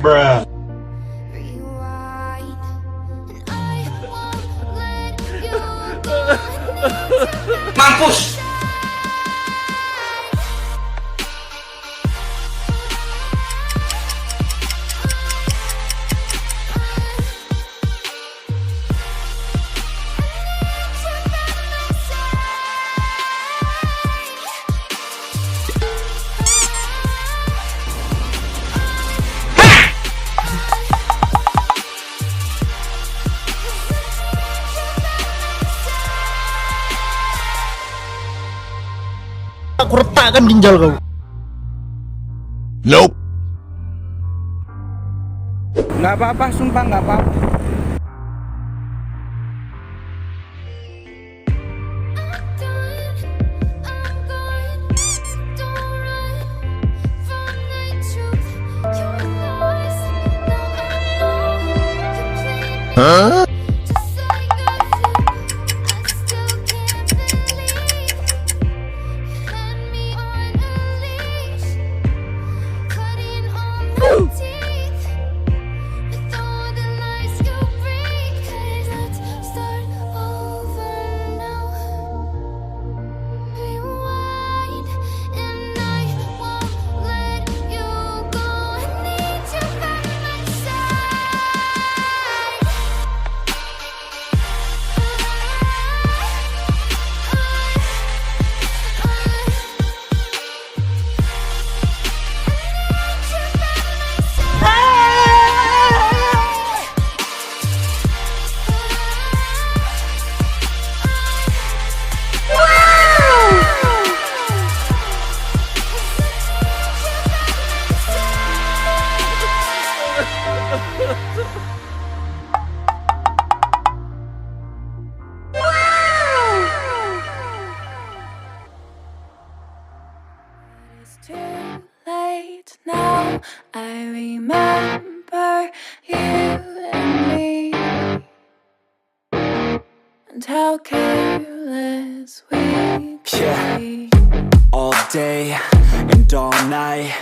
Bruh. Mampus. Aku retakkan ginjal kau. Nope. Nggak apa-apa, sumpah nggak apa-apa. Huh? Too late now, I remember you and me, and how careless we could be. All day and all night,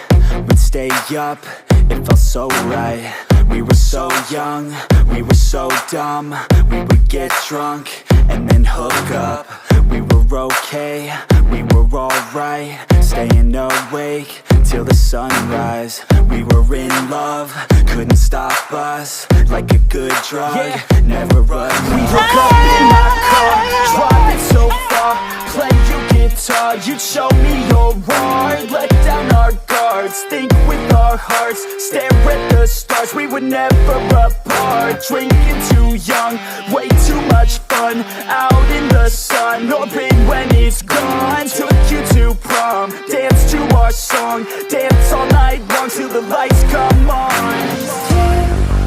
we'd stay up, it felt so right. We were so young, we were so dumb. We would get drunk and then hook up. We were okay, we were alright, staying awake till the sunrise. We were in love, couldn't stop us, like a good drug, never a We hook up in my car, driving so far, play your guitar, you'd show me your art, let down our guards, think with our hearts, stare at the stars. We were never apart, drinking too young, way too much fun, out in the sun, hoping when it's gone. Took you to prom, dance to our song, dance all night long till the lights come on.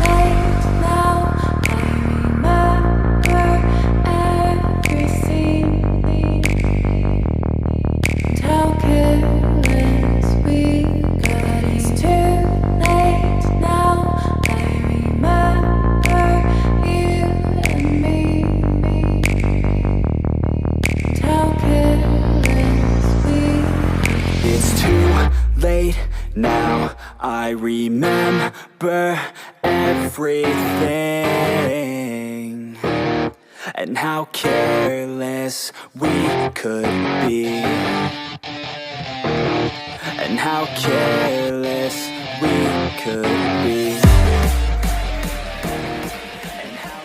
And and how careless we could be, and how careless we could be. And how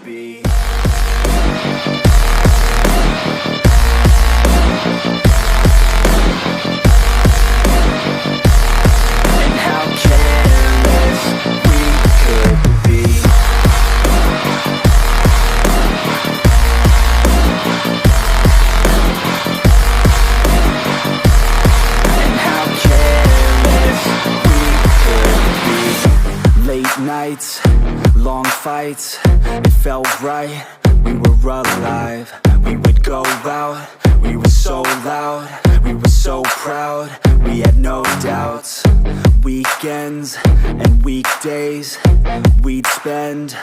be. And how careless we could be. And how careless we could be. Late nights, long fights, it felt right, we were alive. We would go out, we were so loud, we were so proud, we had no doubts. Weekends and weekdays, we'd spend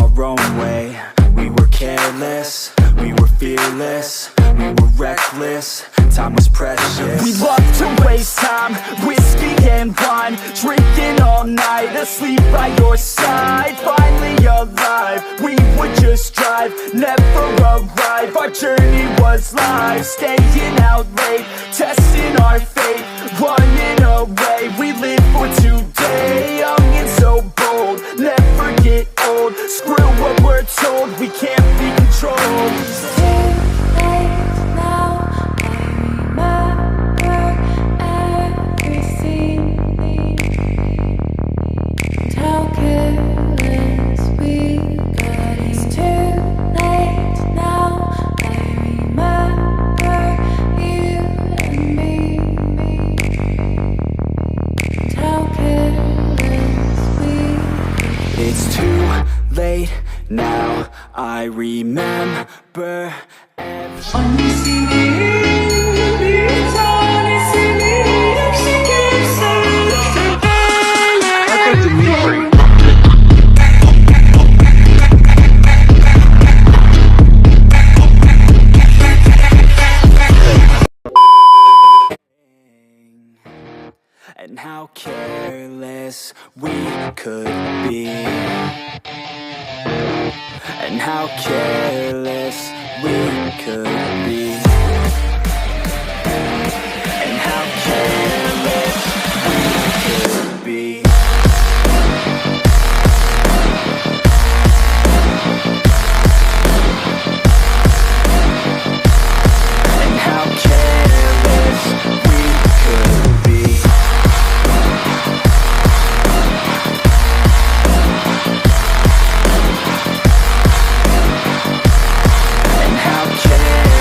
our own way. We were careless, we were fearless, we were reckless, time was precious. We loved to waste time, whiskey and wine, drinking all night, asleep by your side. Finally alive, we would just drive, never arrive. Our journey was live, staying out late, testing our fate, running away. We live for today, young and so bold, never get old. Screw what we're told, we can't be controlled. It's too late now. I remember everything. And how careless we got. It's too late now. I remember you and me. And how careless we. It's too late now, I remember and how careless we could be, and how careless we could be, and how careless we could be. And how careless we could be. And how careless we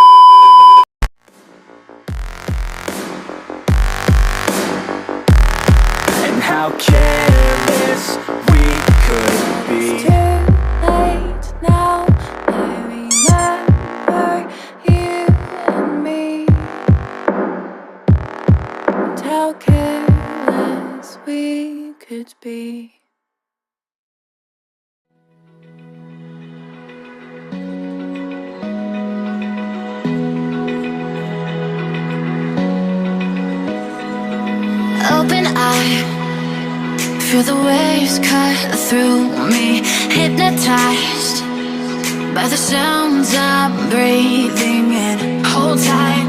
could be. And how careless we could be. It's too late now. I remember you and me. And how careless we could be. Open eye, feel the waves cut through me, hypnotized by the sounds I'm breathing in. Hold tight,